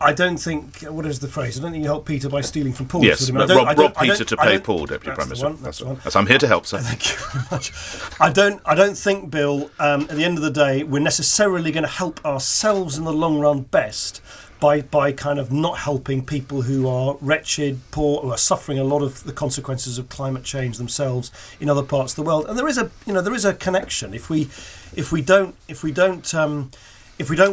I don't think, what is the phrase? I don't think you help Peter by stealing from Paul. Yes, rob Peter to pay Paul, Deputy Prime Minister. That's the one. I'm here to help, sir. Thank you very much. I don't think, Bill, at the end of the day, we're necessarily going to help ourselves in the long run best by kind of not helping people who are wretched, poor, who are suffering a lot of the consequences of climate change themselves in other parts of the world. And there is a connection. If we don't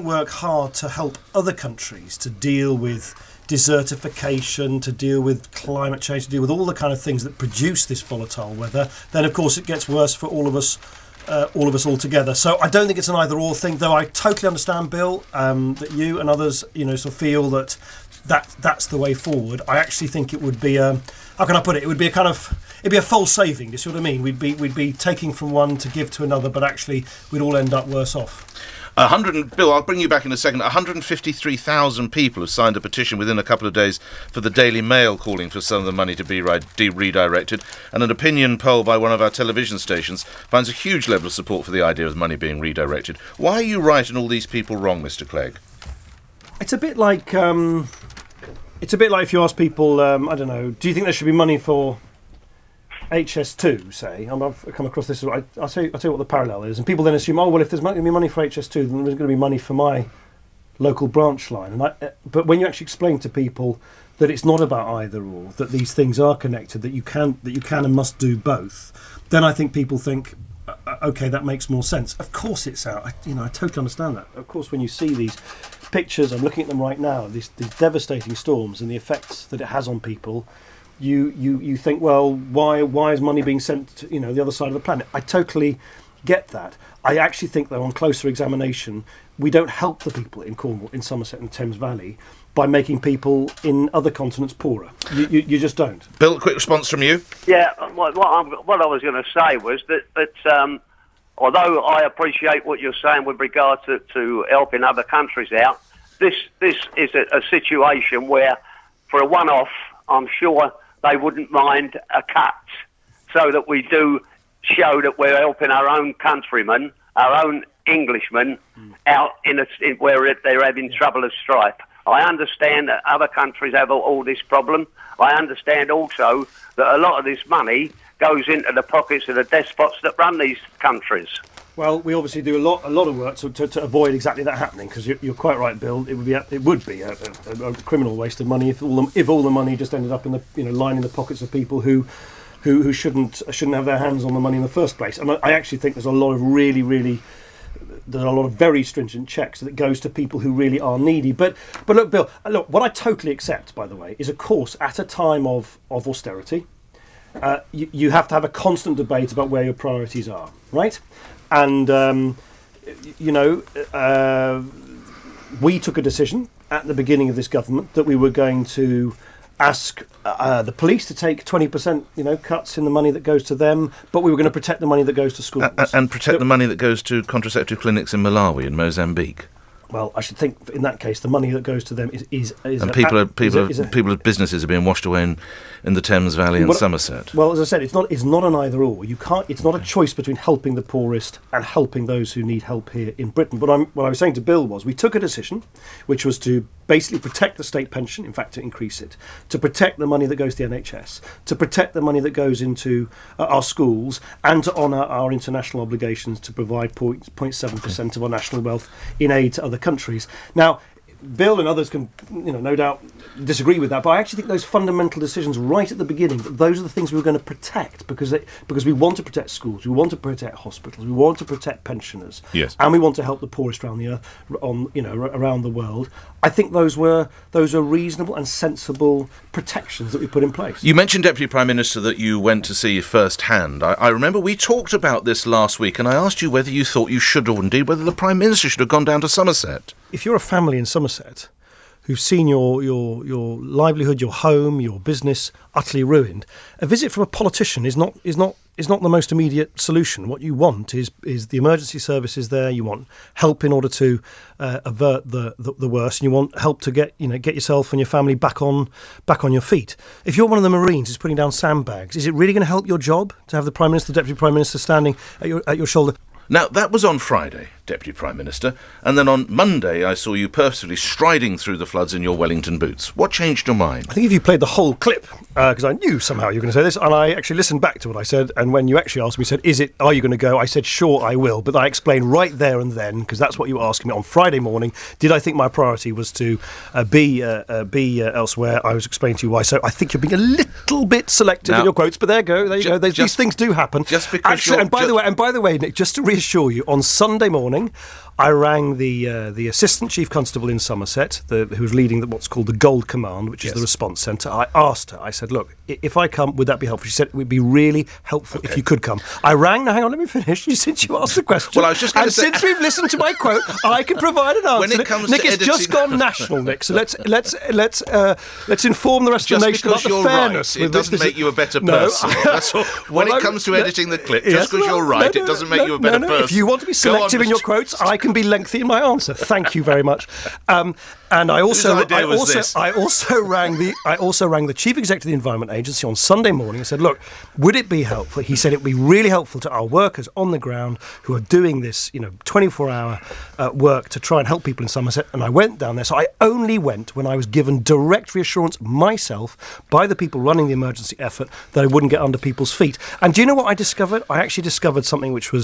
work hard to help other countries to deal with desertification, to deal with climate change, to deal with all the kind of things that produce this volatile weather, then of course it gets worse for all of us altogether. So I don't think it's an either-or thing, though I totally understand, Bill, that you and others, sort of feel that's the way forward. I actually think it would be how can I put it? It would be it'd be a false saving. You see what I mean? We'd be taking from one to give to another, but actually we'd all end up worse off. Bill, I'll bring you back in a second. 153,000 people have signed a petition within a couple of days for the Daily Mail calling for some of the money to be redirected. And an opinion poll by one of our television stations finds a huge level of support for the idea of money being redirected. Why are you right and all these people wrong, Mr. Clegg? It's a bit like if you ask people, I don't know, do you think there should be money for HS2, say? I've come across this. I'll tell you what the parallel is, and people then assume, oh well, if there's going to be money for HS2, then there's going to be money for my local branch line. But when you actually explain to people that it's not about either or, that these things are connected, that you can and must do both, then I think people think, okay, that makes more sense. Of course, it's out. I totally understand that. Of course, when you see these pictures, I'm looking at them right now, these devastating storms and the effects that it has on people. You think, well, why is money being sent to the other side of the planet? I totally get that. I actually think, though, on closer examination, we don't help the people in Cornwall, in Somerset and Thames Valley by making people in other continents poorer. You just don't. Bill, a quick response from you. Yeah, what I was going to say was that although I appreciate what you're saying with regard to helping other countries out, this is a situation where, for a one-off, I'm sure they wouldn't mind a cut, so that we do show that we're helping our own countrymen, our own Englishmen, out where they're having trouble and strife. I understand that other countries have all this problem. I understand also that a lot of this money goes into the pockets of the despots that run these countries. Well, we obviously do a lot of work to avoid exactly that happening, because you're quite right, Bill. It would be a criminal waste of money if all the money just ended up in the lining the pockets of people who shouldn't have their hands on the money in the first place. And I actually think there's a lot of very stringent checks that goes to people who really are needy. But look, Bill, what I totally accept, by the way, is, of course, at a time of austerity, you have to have a constant debate about where your priorities are, right? And, we took a decision at the beginning of this government that we were going to ask the police to take 20%, cuts in the money that goes to them, but we were going to protect the money that goes to schools. And protect the money that goes to contraceptive clinics in Malawi and Mozambique. Well, I should think in that case the money that goes to them is and people's businesses are being washed away in the Thames Valley and Somerset. Well, as I said, it's not an either or. You can't. It's not a choice between helping the poorest and helping those who need help here in Britain. But what I was saying to Bill was, we took a decision, which was to basically protect the state pension, in fact to increase it, to protect the money that goes to the NHS, to protect the money that goes into our schools, and to honour our international obligations to provide 0.7% of our national wealth in aid to other countries. Now, Bill and others can, no doubt disagree with that, but I actually think those fundamental decisions right at the beginning, that those are the things we were going to protect, because we want to protect schools, we want to protect hospitals, we want to protect pensioners, yes, and we want to help the poorest around the earth, around the world. I think those are reasonable and sensible protections that we put in place. You mentioned, Deputy Prime Minister, that you went to see firsthand. I remember we talked about this last week, and I asked you whether you thought you should, or indeed whether the Prime Minister should have gone down to Somerset. If you're a family in Somerset who've seen your livelihood, your home, your business utterly ruined, a visit from a politician is not the most immediate solution. What you want is the emergency services there. You want help in order to avert the worst, and you want help to get yourself and your family back on your feet. If you're one of the Marines who's putting down sandbags, is it really going to help your job to have the Prime Minister, the Deputy Prime Minister standing at your shoulder? Now, that was on Friday. Deputy Prime Minister, and then on Monday I saw you purposefully striding through the floods in your Wellington boots. What changed your mind? I think if you played the whole clip, because I knew somehow you were going to say this, and I actually listened back to what I said, and when you actually asked me, said, are you going to go? I said, sure, I will, but I explained right there and then, because that's what you were asking me on Friday morning, did I think my priority was to be elsewhere? I was explaining to you why. So I think you're being a little bit selective in your quotes, but there you go. These things do happen. Just because actually, and by the way, Nick, just to reassure you, on Sunday morning, I rang the Assistant Chief Constable in Somerset, who's leading what's called the Gold Command, which is the response centre. I asked her, I said, look, if I come, would that be helpful? She said it would be really helpful if you could come. I rang, now hang on, let me finish, since you asked the question. Well, I was just going to say... since we've listened to my quote, I can provide an answer. When it comes Nick, to it's just gone national, Nick, so let's inform the rest of the nation about the fairness. Right, it doesn't make you a better person. That's all. When it comes to editing the clip, just because you're right, it doesn't make you a better person. If you want to be selective in your quotes, I can be lengthy in my answer. Thank you very much. And I also rang the Chief Executive of the Environment Agency on Sunday morning and said, look, would it be helpful? He said it would be really helpful to our workers on the ground who are doing this, 24-hour work to try and help people in Somerset. And I went down there. So I only went when I was given direct reassurance myself by the people running the emergency effort that I wouldn't get under people's feet. And do you know what I discovered? I actually discovered something which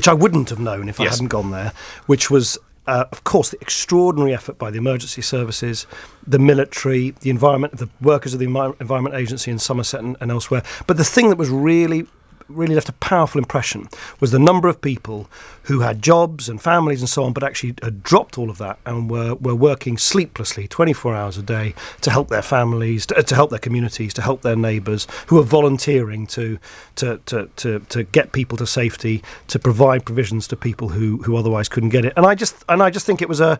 I wouldn't have known if I hadn't gone there, which was of course, the extraordinary effort by the emergency services, the military, the environment, the workers of the Environment Agency in Somerset and elsewhere. But the thing that was really left a powerful impression was the number of people who had jobs and families and so on, but actually had dropped all of that and were working sleeplessly 24 hours a day to help their families, to help their communities, to help their neighbours, who are volunteering to get people to safety, to provide provisions to people who otherwise couldn't get it. And I just think it was a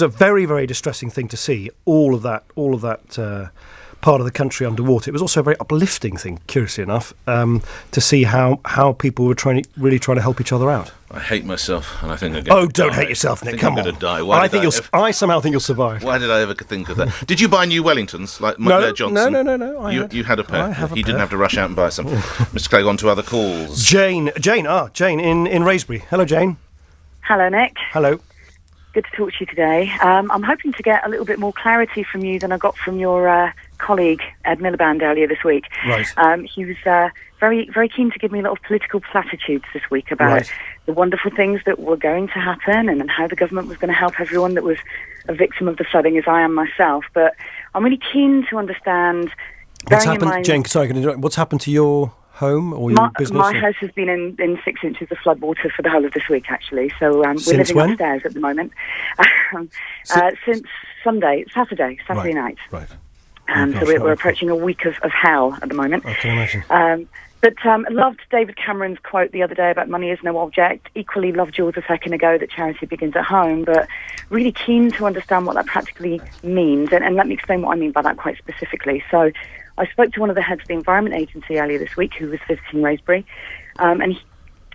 very, very distressing thing to see all of that part of the country underwater. It was also a very uplifting thing, curiously enough, to see how people were really trying to help each other out. I hate myself, and I think I'm going to die. Don't hate yourself, Nick. Come on. I'm going to die. I somehow think you'll survive. Why did I ever think of that? Did you buy new Wellingtons like Blair Johnson? No. You had a pair. He didn't have to rush out and buy some. Mr. Clegg, on to other calls. Jane in Wraysbury. Hello, Jane. Hello, Nick. Hello. Good to talk to you today. I'm hoping to get a little bit more clarity from you than I got from your colleague, Ed Miliband, earlier this week. Right. He was very, very keen to give me a lot of political platitudes this week about the wonderful things that were going to happen and how the government was going to help everyone that was a victim of the flooding, as I am myself. But I'm really keen to understand... What's happened, Jane, sorry, what's happened to your home or your business? My house has been in 6 inches of floodwater for the whole of this week, actually. So we're living upstairs at the moment. Since Saturday night. Right. So we're approaching a week of hell at the moment. I can imagine. But I loved David Cameron's quote the other day about money is no object. Equally loved yours a second ago that charity begins at home. But really keen to understand what that practically means. And let me explain what I mean by that quite specifically. So I spoke to one of the heads of the Environment Agency earlier this week who was visiting Wraysbury. And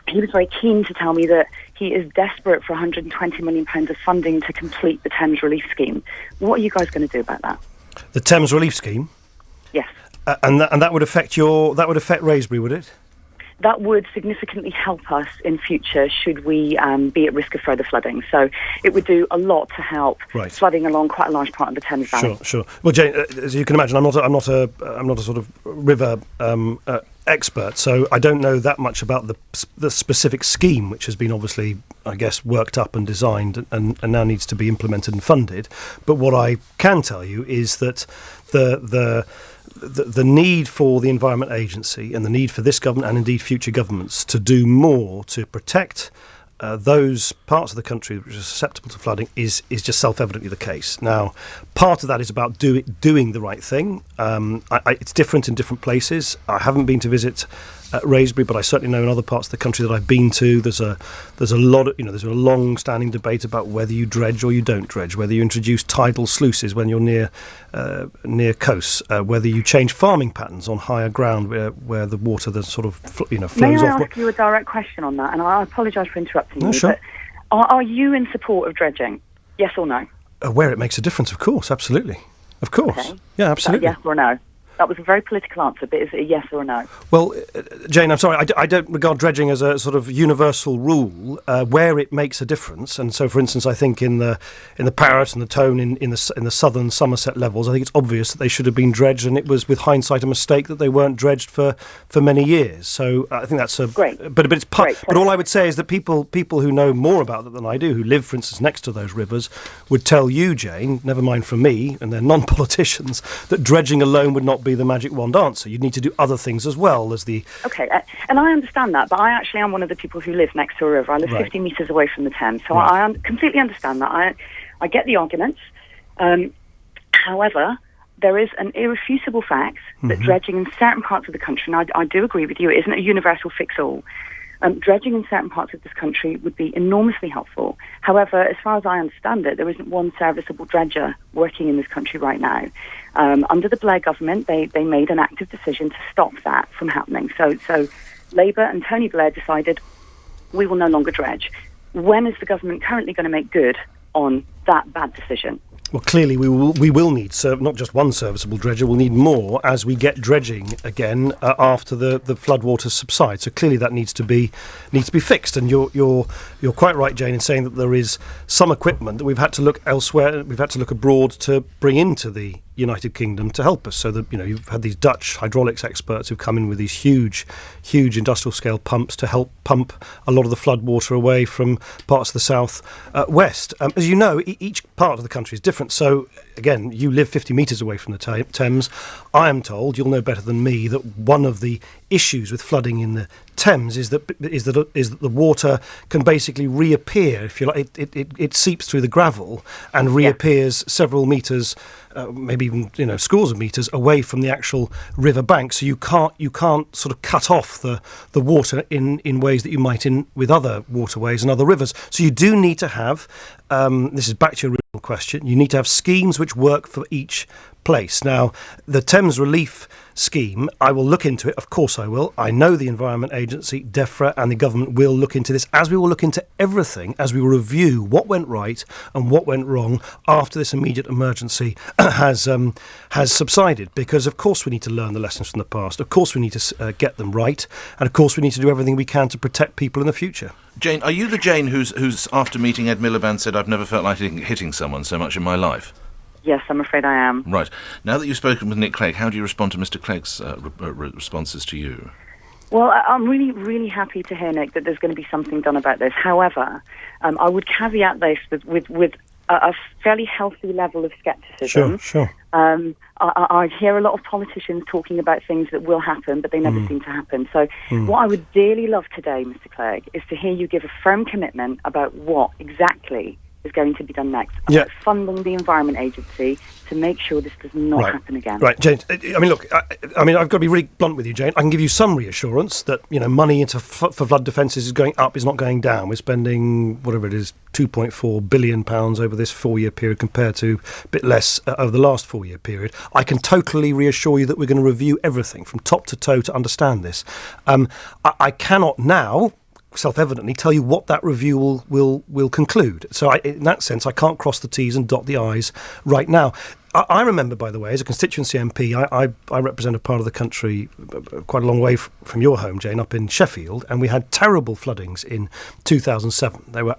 he was very keen to tell me that he is desperate for £120 million of funding to complete the Thames Relief Scheme. What are you guys going to do about that? The Thames Relief Scheme? Yes. And that would affect Wraysbury, would it? That would significantly help us in future should we be at risk of further flooding. So it would do a lot to help flooding along quite a large part of the Thames Valley. Sure. Well, Jane, as you can imagine, I'm not a sort of river expert, so I don't know that much about the specific scheme, which has been obviously, I guess, worked up and designed and now needs to be implemented and funded. But what I can tell you is that the need for the Environment Agency and the need for this government and indeed future governments to do more to protect those parts of the country which are susceptible to flooding is just self-evidently the case. Now, part of that is about doing the right thing. It's different in different places. I haven't been to visit Wraysbury, but I certainly know in other parts of the country that I've been to, there's a lot of, there's a long-standing debate about whether you dredge or you don't dredge, whether you introduce tidal sluices when you're near coasts, whether you change farming patterns on higher ground where the water that sort of flows off. May I ask you a direct question on that? And I apologise for interrupting you. Sure. But are you in support of dredging? Yes or no? Where it makes a difference, of course, absolutely, of course. Okay. Yeah, absolutely. Yes or no? That was a very political answer, but is it a yes or a no? Well, Jane, I'm sorry, I don't regard dredging as a sort of universal rule where it makes a difference. And so, for instance, I think in the Parrett and the Tone in the southern Somerset levels, I think it's obvious that they should have been dredged, and it was with hindsight a mistake that they weren't dredged for many years. So I think that's great. But it's but all I would say is that people who know more about it than I do, who live, for instance, next to those rivers, would tell you, Jane, never mind from me, and they're non-politicians, that dredging alone would not be the magic wand answer. You'd need to do other things as well as the... Okay, and I understand that, but I actually am one of the people who live next to a river. I live 50 metres away from the Thames, so I completely understand that. I get the arguments. However, there is an irrefutable fact that dredging in certain parts of the country, and I do agree with you, it isn't a universal fix-all. Dredging in certain parts of this country would be enormously helpful. However, as far as I understand it, there isn't one serviceable dredger working in this country right now. Under the Blair government, they made an active decision to stop that from happening. So Labour and Tony Blair decided we will no longer dredge. When is the government currently going to make good on that bad decision? Well, clearly we will need not just one serviceable dredger. We'll need more as we get dredging again after the floodwaters subside. So clearly that needs to be fixed. And you're quite right, Jane, in saying that there is some equipment that we've had to look elsewhere. We've had to look abroad to bring into the United Kingdom to help us. So that you've had these Dutch hydraulics experts who've come in with these huge industrial scale pumps to help pump a lot of the floodwater away from parts of the south west. As you know, each part of the country is different. So again, you live 50 metres away from the Thames. I am told, you'll know better than me, that one of the issues with flooding in the Thames is that the water can basically reappear. If you like, it seeps through the gravel and reappears several metres, maybe even scores of metres away from the actual river bank. So you can't sort of cut off the water in ways that you might with other waterways and other rivers. So you do need to have. This is back to your original question. You need to have schemes which work for each place. Now, the Thames Relief Scheme, I will look into it. Of course I will. I know the Environment Agency, DEFRA, and the government will look into this, as we will look into everything, as we will review what went right and what went wrong after this immediate emergency has subsided. Because, of course, we need to learn the lessons from the past. Of course, we need to get them right. And, of course, we need to do everything we can to protect people in the future. Jane, are you the Jane who's after meeting Ed Miliband said, "I've never felt like hitting someone so much in my life"? Yes, I'm afraid I am. Right. Now that you've spoken with Nick Clegg, how do you respond to Mr. Clegg's responses to you? Well, I'm really, really happy to hear, Nick, that there's going to be something done about this. However, I would caveat this with a fairly healthy level of scepticism. Sure. I hear a lot of politicians talking about things that will happen, but they never seem to happen. So what I would dearly love today, Mr. Clegg, is to hear you give a firm commitment about what exactly is going to be done next, about funding the Environment Agency to make sure this does not happen again. Right, Jane. I mean, look. I mean, I've got to be really blunt with you, Jane. I can give you some reassurance that money into for flood defences is going up, is not going down. We're spending whatever it is, £2.4 billion over this 4-year period, compared to a bit less over the last 4-year period. I can totally reassure you that we're going to review everything from top to toe to understand this. I cannot now, self-evidently, tell you what that review will conclude. So in that sense, I can't cross the T's and dot the I's right now. I remember, by the way, as a constituency MP, I represent a part of the country quite a long way from your home, Jane, up in Sheffield, and we had terrible floodings in 2007. They were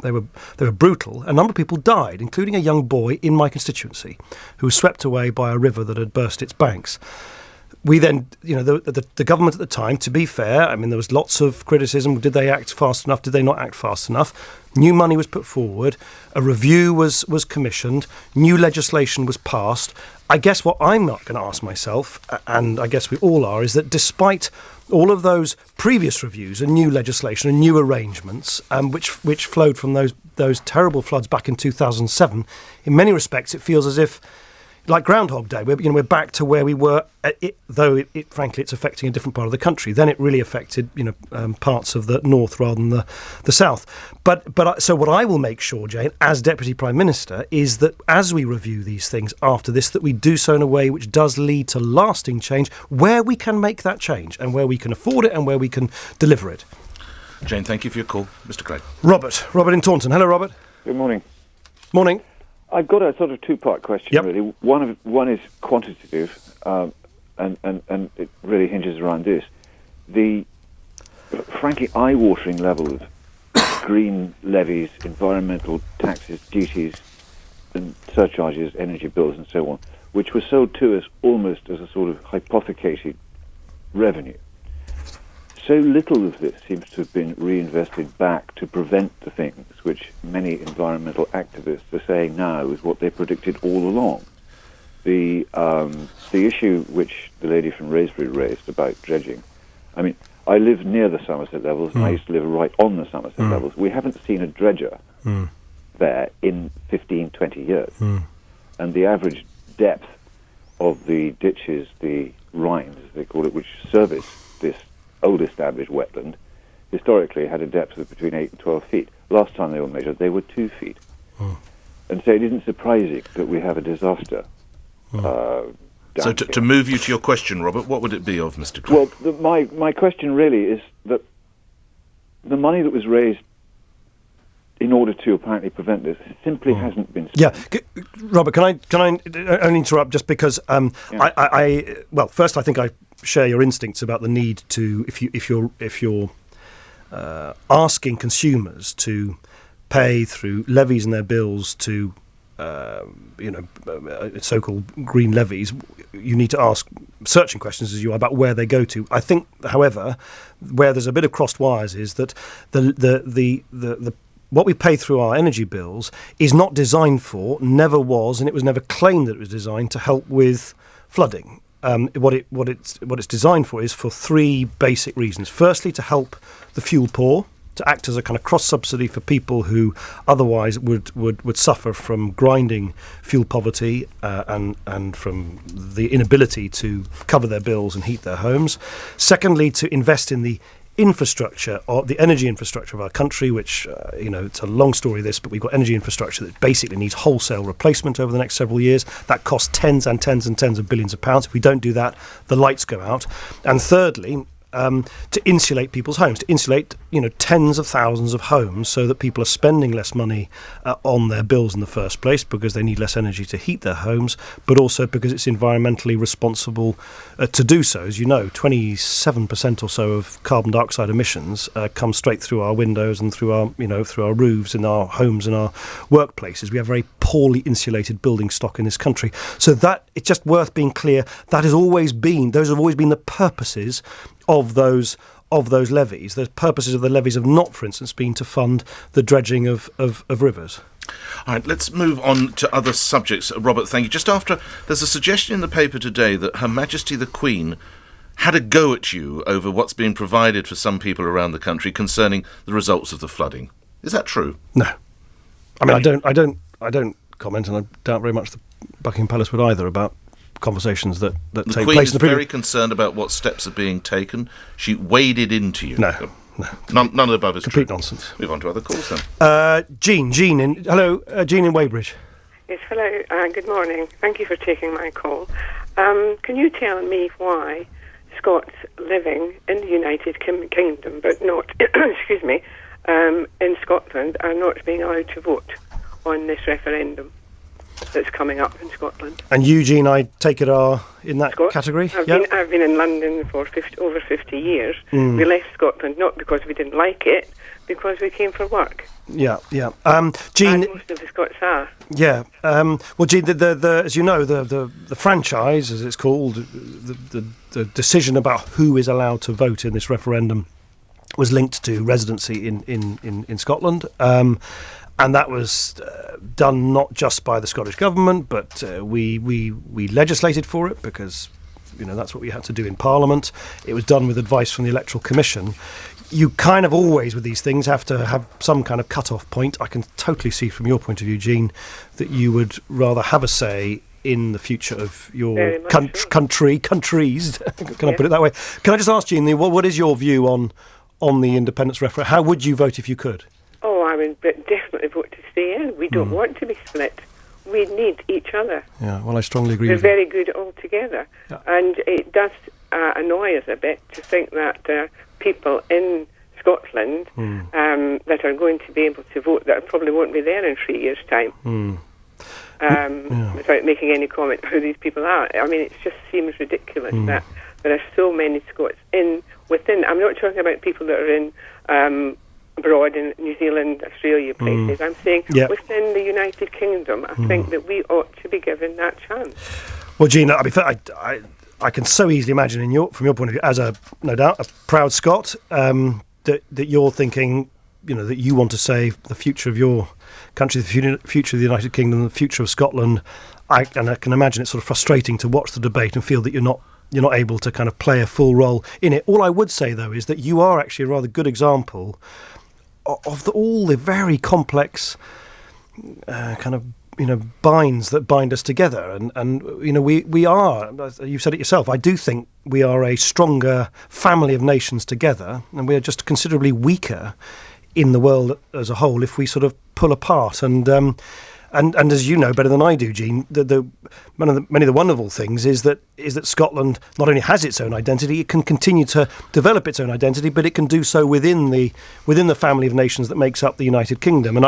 they were brutal. A number of people died, including a young boy in my constituency who was swept away by a river that had burst its banks. We then, the government at the time, to be fair, I mean, there was lots of criticism. Did they act fast enough? Did they not act fast enough? New money was put forward. A review was commissioned. New legislation was passed. I guess what I'm not going to ask myself, and I guess we all are, is that despite all of those previous reviews and new legislation and new arrangements, which flowed from those terrible floods back in 2007, in many respects it feels as if, like Groundhog Day, we're back to where we were. Though frankly, it's affecting a different part of the country. Then it really affected, parts of the north rather than the south. So what I will make sure, Jane, as Deputy Prime Minister, is that as we review these things after this, that we do so in a way which does lead to lasting change, where we can make that change and where we can afford it and where we can deliver it. Jane, thank you for your call, Mr. Clegg. Robert in Taunton. Hello, Robert. Good morning. Morning. I've got a sort of two-part question, really. One is quantitative. and it really hinges around this. The frankly eye-watering level of green levies, environmental taxes, duties, and surcharges, energy bills, and so on, which were sold to us almost as a sort of hypothecated revenue. So little of this seems to have been reinvested back to prevent the things which many environmental activists are saying now is what they predicted all along. The issue which the lady from Wraysbury raised about dredging, I mean, I live near the Somerset levels, and I used to live right on the Somerset levels. We haven't seen a dredger there in 15, 20 years. And the average depth of the ditches, the rines, as they call it, which service this old established wetland, historically had a depth of between 8 and 12 feet. Last time they were measured, they were 2 feet. And so it isn't surprising that we have a disaster. So to move you to your question, Robert, what would it be of Mr. Clegg? Well, my question really is that the money that was raised in order to apparently prevent this simply hasn't been spent. Yeah, Robert, can I only interrupt just because well, first I think I share your instincts about the need to, if you're asking consumers to pay through levies in their bills to so-called green levies, you need to ask searching questions as you are about where they go to. I think, however, where there's a bit of crossed wires is that the what we pay through our energy bills is not designed for, never was, and it was never claimed that it was designed to help with flooding. What it's designed for is for three basic reasons. Firstly, to help the fuel poor, to act as a kind of cross-subsidy for people who otherwise would suffer from grinding fuel poverty and from the inability to cover their bills and heat their homes. Secondly, to invest in the infrastructure, or the energy infrastructure of our country, which, it's a long story this, but we've got energy infrastructure that basically needs wholesale replacement over the next several years. That costs tens and tens and tens of billions of pounds. If we don't do that, the lights go out. And thirdly, to insulate people's homes, to insulate, tens of thousands of homes so that people are spending less money on their bills in the first place because they need less energy to heat their homes, but also because it's environmentally responsible to do so. As you know, 27% or so of carbon dioxide emissions come straight through our windows and through our roofs in our homes and our workplaces. We have very poorly insulated building stock in this country. So that it's just worth being clear, those have always been the purposes of those levies. The purposes of the levies have not, for instance, been to fund the dredging of rivers. All right, let's move on to other subjects. Robert, thank you. Just after, there's a suggestion in the paper today that Her Majesty the Queen had a go at you over what's been provided for some people around the country concerning the results of the flooding. Is that true? No. I mean, I don't comment, and I doubt very much the Buckingham Palace would either, about conversations that take place. The Queen is very concerned about what steps are being taken. She waded into you. No. None of the above is complete true. Nonsense. Move on to other calls then. Jean in Weybridge. Yes, hello. Good morning. Thank you for taking my call. Can you tell me why Scots living in the United Kingdom, but not, in Scotland, are not being allowed to vote on this referendum that's coming up in Scotland? And Eugene, I take it, are in that category? I've been in London for over 50 years. We left Scotland not because we didn't like it, because we came for work. Yeah. Jean, and most of the Scots are. Yeah. Well, Jean, the as you know, the franchise, as it's called, the decision about who is allowed to vote in this referendum was linked to residency in Scotland. And that was done not just by the Scottish government, but we legislated for it because, that's what we had to do in Parliament. It was done with advice from the Electoral Commission. You kind of always, with these things, have to have some kind of cut-off point. I can totally see from your point of view, Jean, that you would rather have a say in the future of your countries. Can I put it that way? Can I just ask, Jean, what is your view on the independence referendum? How would you vote if you could? Oh, I would definitely vote to stay in. We don't want to be split. We need each other. Yeah, well, I strongly agree We're with you. very good all together. Yeah. And it does annoy us a bit to think that people in Scotland that are going to be able to vote, that probably won't be there in 3 years' time. without making any comment on who these people are. I mean, it just seems ridiculous that there are so many Scots within. I'm not talking about people that are in abroad in New Zealand, Australia, places. I'm saying within the United Kingdom. I think that we ought to be given that chance. Well, Jean, I can so easily imagine from your point of view, as no doubt a proud Scot, that you're thinking, that you want to save the future of your country, the future of the United Kingdom, the future of Scotland. And I can imagine it's sort of frustrating to watch the debate and feel that you're not able to kind of play a full role in it. All I would say, though, is that you are actually a rather good example of all the very complex binds that bind us together. And we are, you've said it yourself, I do think we are a stronger family of nations together, and we are just considerably weaker in the world as a whole if we sort of pull apart. And as you know better than I do, Jean, many of the wonderful things is that Scotland not only has its own identity, it can continue to develop its own identity, but it can do so within the family of nations that makes up the United Kingdom. And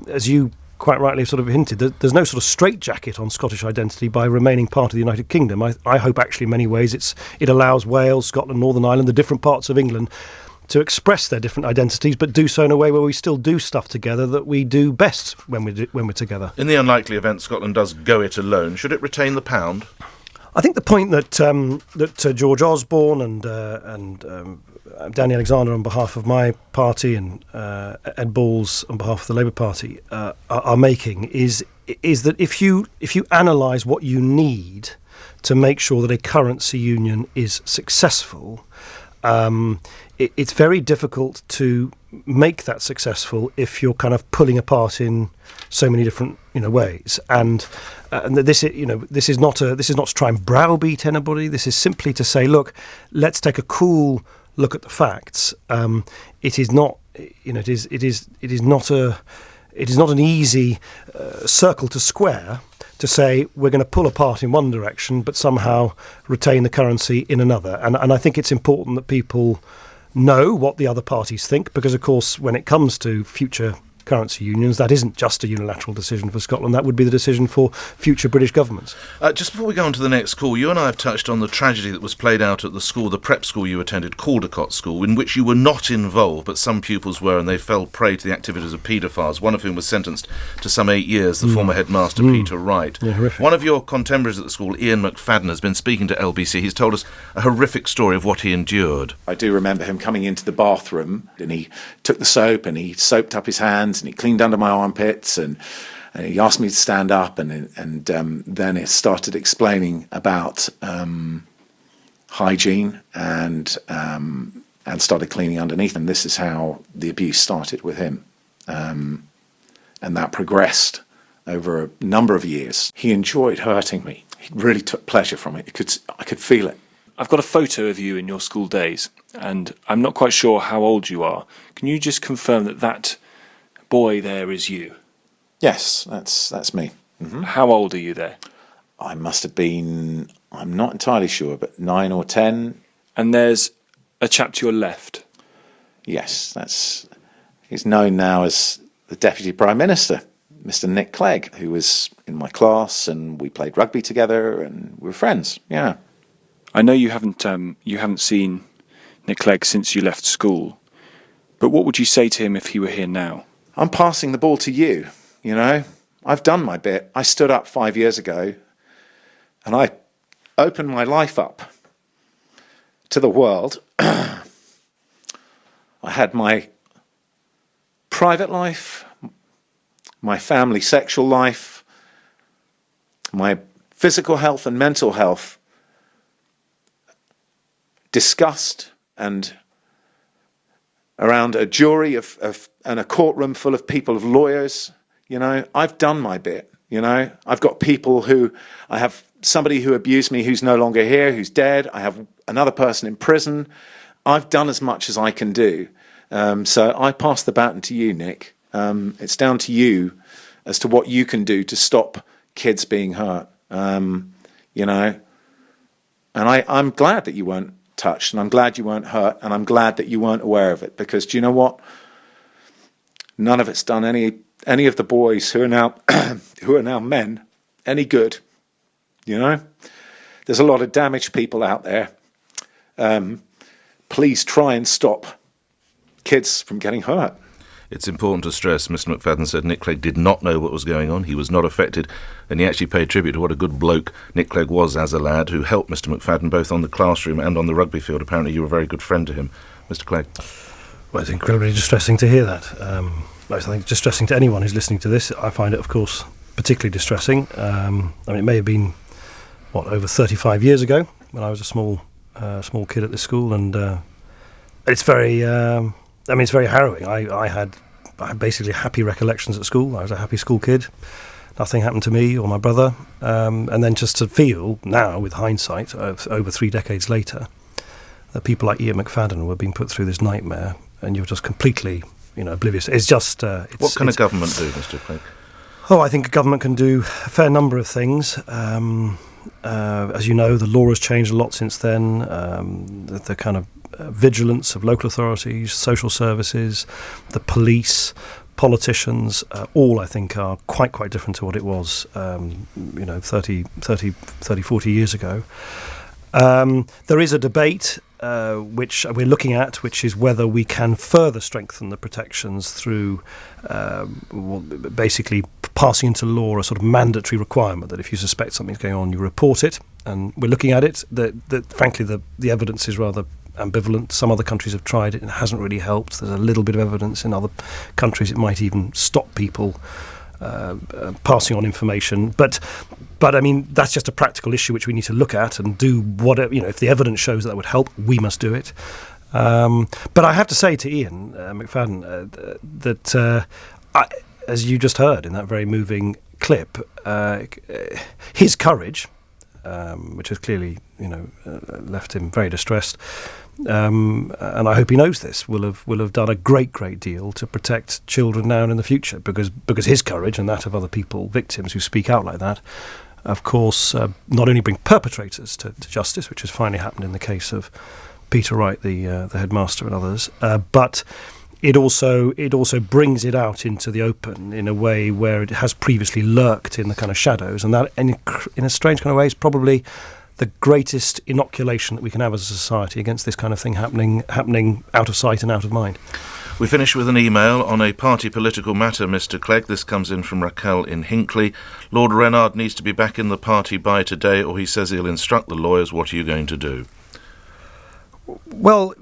as you quite rightly sort of hinted, there's no sort of straitjacket on Scottish identity by remaining part of the United Kingdom. I hope actually in many ways it allows Wales, Scotland, Northern Ireland, the different parts of England to express their different identities, but do so in a way where we still do stuff together that we do best when we're together. In the unlikely event Scotland does go it alone, should it retain the pound? I think the point that George Osborne and Danny Alexander on behalf of my party and Ed Balls on behalf of the Labour Party are making is that if you analyse what you need to make sure that a currency union is successful, it's very difficult to make that successful if you're kind of pulling apart in so many different ways. And this is not to try and browbeat anybody. This is simply to say, look, let's take a cool look at the facts. It is not an easy circle to square to say we're going to pull apart in one direction but somehow retain the currency in another. And I think it's important that people know what the other parties think, because of course when it comes to future currency unions, that isn't just a unilateral decision for Scotland, that would be the decision for future British governments. Just before we go on to the next call, you and I have touched on the tragedy that was played out at the prep school you attended, Caldecott School, in which you were not involved, but some pupils were, and they fell prey to the activities of paedophiles, one of whom was sentenced to some 8 years, the former headmaster, Peter Wright. Yeah, horrific. One of your contemporaries at the school, Ian McFadden, has been speaking to LBC. He's told us a horrific story of what he endured. I do remember him coming into the bathroom, and he took the soap and he soaped up his hands and he cleaned under my armpits, and he asked me to stand up, and then it started explaining about hygiene and started cleaning underneath, and this is how the abuse started with him, and that progressed over a number of years. He enjoyed hurting me. He really took pleasure from it. I could feel it. I've got a photo of you in your school days, and I'm not quite sure how old you are. Can you just confirm that boy there is you? Yes, that's me. Mm-hmm. How old are you there? I must have been, I'm not entirely sure, but 9 or 10. And there's a chap to your left. Yes, he's known now as the Deputy Prime Minister, Mr. Nick Clegg, who was in my class, and we played rugby together, and we were friends. Yeah. I know you haven't seen Nick Clegg since you left school, but what would you say to him if he were here now? I'm passing the ball to you, I've done my bit. I stood up 5 years ago and I opened my life up to the world. I had my private life, my family sexual life, my physical health and mental health discussed, and around a jury and a courtroom full of people, of lawyers. I've done my bit. I've got people I have somebody who abused me who's no longer here, who's dead. I have another person in prison. I've done as much as I can do. So I pass the baton to you, Nick. It's down to you as to what you can do to stop kids being hurt. And I'm glad that you weren't touched, and I'm glad you weren't hurt, and I'm glad that you weren't aware of it, because do you know what? None of it's done any any of the boys who are now who are now men any good. You know, there's a lot of damaged people out there. Please try and stop kids from getting hurt. It's important to stress, Mr McFadden said Nick Clegg did not know what was going on. He was not affected, and he actually paid tribute to what a good bloke Nick Clegg was as a lad, who helped Mr McFadden both on the classroom and on the rugby field. Apparently you were a very good friend to him, Mr Clegg. Well, it's incredibly distressing to hear that. I think distressing to anyone who's listening to this. I find it, of course, particularly distressing. I mean, it may have been, over 35 years ago when I was a small kid at this school, and it's very... it's very harrowing. I had basically happy recollections at school. I was a happy school kid. Nothing happened to me or my brother. And then just to feel now, with hindsight, over 3 decades later, that people like Ian McFadden were being put through this nightmare, and you're just completely, oblivious. It's just... what can a government do, Mr Clegg? I think a government can do a fair number of things. As you know, the law has changed a lot since then. The kind of vigilance of local authorities, social services, the police, politicians, all I think are quite different to what it was 30, 40 years ago. There is a debate which we're looking at, which is whether we can further strengthen the protections through basically passing into law a sort of mandatory requirement that if you suspect something's going on, you report it. And we're looking at it. Frankly, the evidence is rather ambivalent. Some other countries have tried it and it hasn't really helped. There's a little bit of evidence in other countries it might even stop people passing on information. But I mean, that's just a practical issue which we need to look at and do whatever, if the evidence shows that would help, we must do it. But I have to say to Ian McFadden that as you just heard in that very moving clip, his courage, which has clearly, left him very distressed, and I hope he knows this, will have done a great deal to protect children now and in the future, because his courage and that of other people, victims who speak out like that, of course, not only bring perpetrators to justice, which has finally happened in the case of Peter Wright, the headmaster, and others, but it also brings it out into the open in a way where it has previously lurked in the kind of shadows, and that in a strange kind of way is probably the greatest inoculation that we can have as a society against this kind of thing happening out of sight and out of mind. We finish with an email on a party political matter, Mr Clegg. This comes in from Raquel in Hinckley. Lord Reynard needs to be back in the party by today, or he says he'll instruct the lawyers. What are you going to do? Well,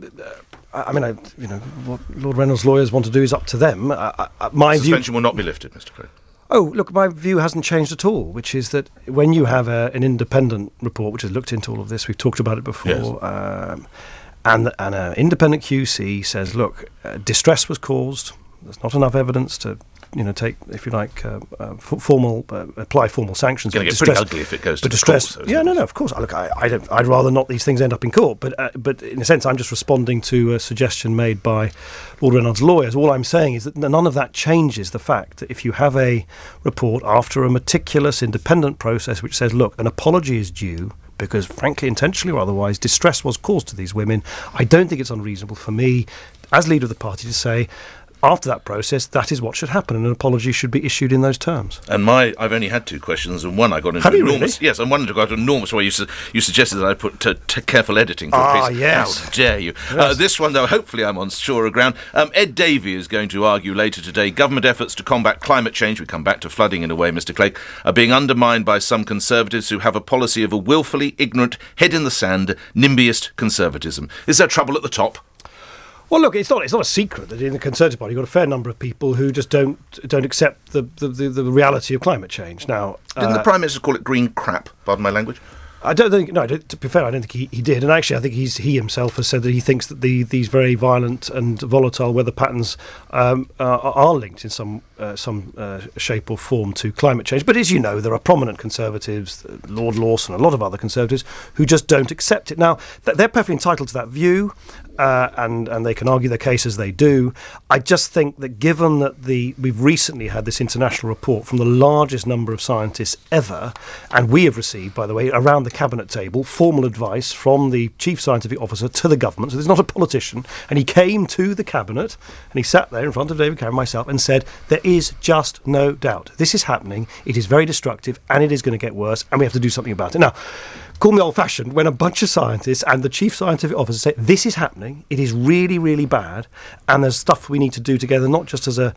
I mean, what Lord Reynolds' lawyers want to do is up to them. My suspension will not be lifted, Mr Clegg. Oh, look, my view hasn't changed at all, which is that when you have an independent report which has looked into all of this, we've talked about it before, yes. And an independent QC says, look, distress was caused, there's not enough evidence to take, if you like, apply formal sanctions. It's going to get pretty ugly if it goes to distress. Court. Yeah, no, of course. Look, I'd rather not these things end up in court. But in a sense, I'm just responding to a suggestion made by Lord Reynard's lawyers. All I'm saying is that none of that changes the fact that if you have a report after a meticulous, independent process which says, look, an apology is due, because frankly, intentionally or otherwise, distress was caused to these women, I don't think it's unreasonable for me, as leader of the party, to say, after that process, that is what should happen, and an apology should be issued in those terms. And I've only had 2 questions, and one I got into Have you enormous. Really? Yes, and one I got enormous way. You suggested that I put to careful editing. Yes. How dare you? Yes. This one, though, hopefully I'm on surer ground. Ed Davey is going to argue later today government efforts to combat climate change, we come back to flooding in a way, Mr Clegg, are being undermined by some Conservatives who have a policy of a willfully ignorant, head-in-the-sand, NIMBYist conservatism. Is there trouble at the top? Well, look, it's not a secret that in the Conservative Party you've got a fair number of people who just don't accept the reality of climate change. Now, didn't the Prime Minister call it green crap? Pardon my language. I don't think. No, to be fair, I don't think he did. And actually, I think he himself has said that he thinks that these very violent and volatile weather patterns are linked in some shape or form to climate change. But as you know, there are prominent Conservatives, Lord Lawson, a lot of other Conservatives, who just don't accept it. Now, they're perfectly entitled to that view, and they can argue their case as they do. I just think that given that we've recently had this international report from the largest number of scientists ever, and we have received, by the way, around the cabinet table, formal advice from the chief scientific officer to the government. So there's not a politician. And he came to the cabinet and he sat there in front of David Cameron, myself, and said, there is just no doubt. This is happening. It is very destructive and it is going to get worse and we have to do something about it. Now, call me old-fashioned when a bunch of scientists and the chief scientific officer say, this is happening, it is really, really bad, and there's stuff we need to do together, not just as a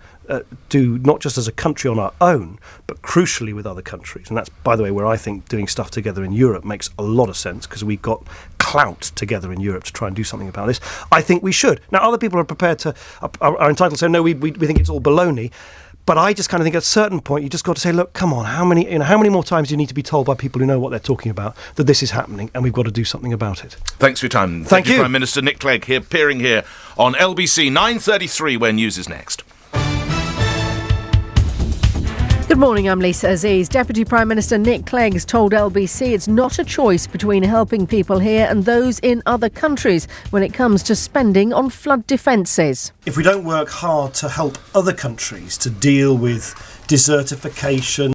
country on our own, but crucially with other countries. And that's, by the way, where I think doing stuff together in Europe makes a lot of sense, because we've got clout together in Europe to try and do something about this. I think we should. Now, other people are prepared to, are entitled to say, no, we think it's all baloney. But I just kind of think at a certain point you just got to say, look, come on, how many more times do you need to be told by people who know what they're talking about that this is happening and we've got to do something about it? Thanks for your time. Thank you. Prime Minister Nick Clegg here, appearing here on LBC 9:33, where news is next. Good morning, I'm Lisa Aziz. Deputy Prime Minister Nick Clegg has told LBC it's not a choice between helping people here and those in other countries when it comes to spending on flood defences. If we don't work hard to help other countries to deal with desertification,